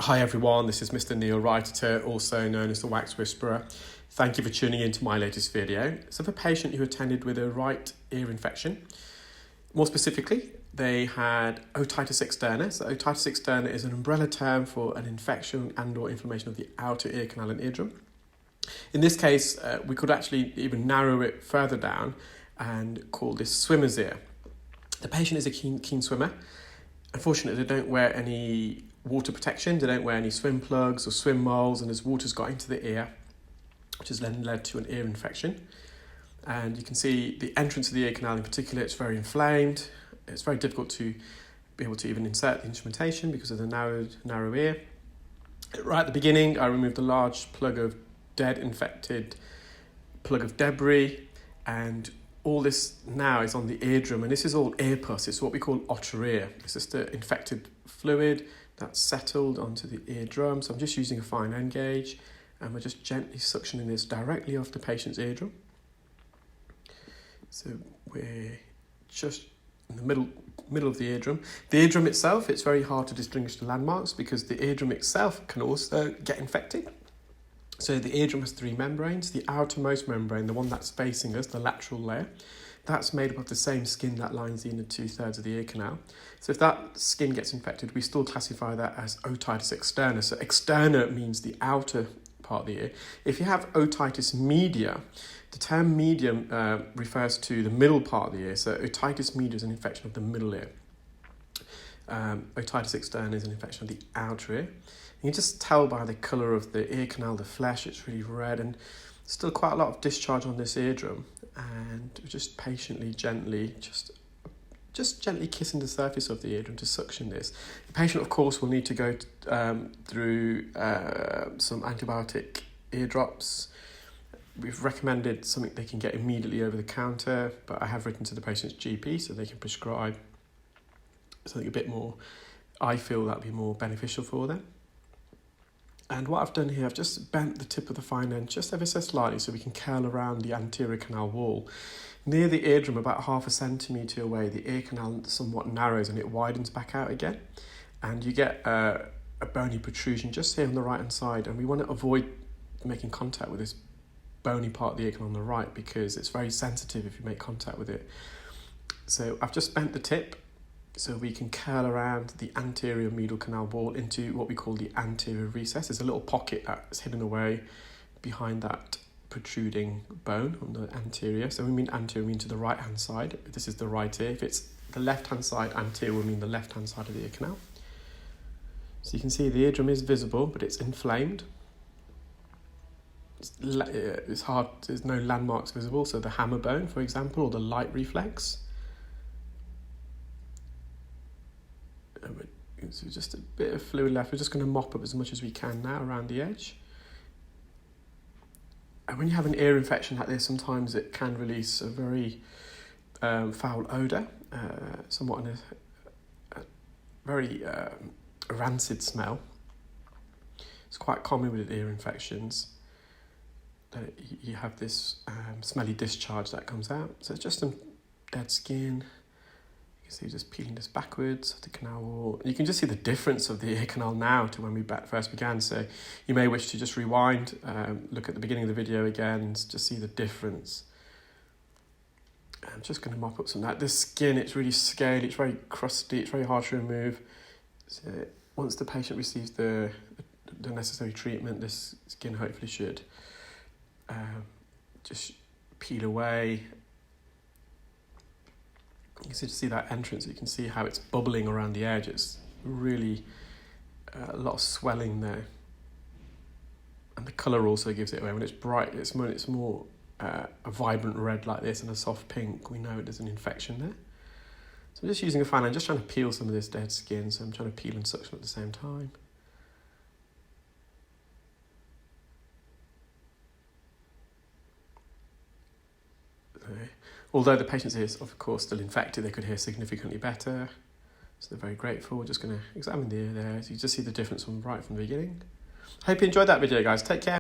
Hi everyone, this is Mr. Neil Wrighter, also known as the Wax Whisperer. Thank you for tuning in to my latest video. So for a patient who attended with a right ear infection, more specifically, they had otitis externa. So otitis externa is an umbrella term for an infection and or inflammation of the outer ear canal and eardrum. In this case, we could actually even narrow it further down and call this swimmer's ear. The patient is a keen swimmer. Unfortunately, they don't wear any water protection, they don't wear any swim plugs or swim moles, and as water's got into the ear, which has then led to an ear infection. And you can see the entrance of the ear canal in particular, it's very inflamed. It's very difficult to be able to even insert the instrumentation because of the narrow ear. Right at the beginning, I removed a large plug of dead infected plug of debris, and all this now is on the eardrum, and this is all ear pus. It's what we call otter ear. It's just the infected fluid that's settled onto the eardrum. So I'm just using a fine end gauge, and we're just gently suctioning this directly off the patient's eardrum. So we're just in the middle of the eardrum. The eardrum itself, it's very hard to distinguish the landmarks because the eardrum itself can also get infected. So the eardrum has three membranes. The outermost membrane, the one that's facing us, the lateral layer, that's made up of the same skin that lines the inner 2/3 of the ear canal. So if that skin gets infected, we still classify that as otitis externa. So externa means the outer part of the ear. If you have otitis media, the term medium refers to the middle part of the ear. So otitis media is an infection of the middle ear. Otitis externa is an infection of the outer ear. You can just tell by the colour of the ear canal, the flesh, it's really red, and still quite a lot of discharge on this eardrum. And just patiently, gently, just gently kissing the surface of the eardrum to suction this. The patient, of course, will need to go through some antibiotic ear drops. We've recommended something they can get immediately over the counter, but I have written to the patient's GP so they can prescribe something a bit more, I feel that'd be more beneficial for them. And what I've done here, I've just bent the tip of the fine end just ever so slightly so we can curl around the anterior canal wall. Near the eardrum, about 0.5 centimetre away, the ear canal somewhat narrows and it widens back out again. And you get a bony protrusion just here on the right hand side, and we want to avoid making contact with this bony part of the ear canal on the right because it's very sensitive if you make contact with it. So I've just bent the tip so we can curl around the anterior medial canal wall into what we call the anterior recess. There's a little pocket that's hidden away behind that protruding bone on the anterior. So we mean anterior, we mean to the right hand side. This is the right ear. If it's the left hand side, anterior will mean the left hand side of the ear canal. So you can see the eardrum is visible, but it's inflamed. It's hard, there's no landmarks visible. So the hammer bone, for example, or the light reflex. So just a bit of fluid left. We're just going to mop up as much as we can now around the edge. And when you have an ear infection like this, sometimes it can release a very foul odour, somewhat a very rancid smell. It's quite common with ear infections that you have this smelly discharge that comes out. So it's just some dead skin. You can see just peeling this backwards of the canal wall. You can just see the difference of the ear canal now to when we first began. So you may wish to just rewind, look at the beginning of the video again, and just see the difference. I'm just going to mop up some of that. The skin, it's really scaly, it's very crusty, it's very hard to remove. So once the patient receives the necessary treatment, this skin hopefully should just peel away. You can see that entrance, you can see how it's bubbling around the edge. It's really a lot of swelling there. And the colour also gives it away. When it's bright, it's more a vibrant red like this and a soft pink. We know there's an infection there. So I'm just using a fan, I'm just trying to peel some of this dead skin. So I'm trying to peel and suction at the same time. Although the patient's ears, of course, still infected, they could hear significantly better. So they're very grateful. We're just going to examine the ear there. So you just see the difference right from the beginning. Hope you enjoyed that video, guys. Take care.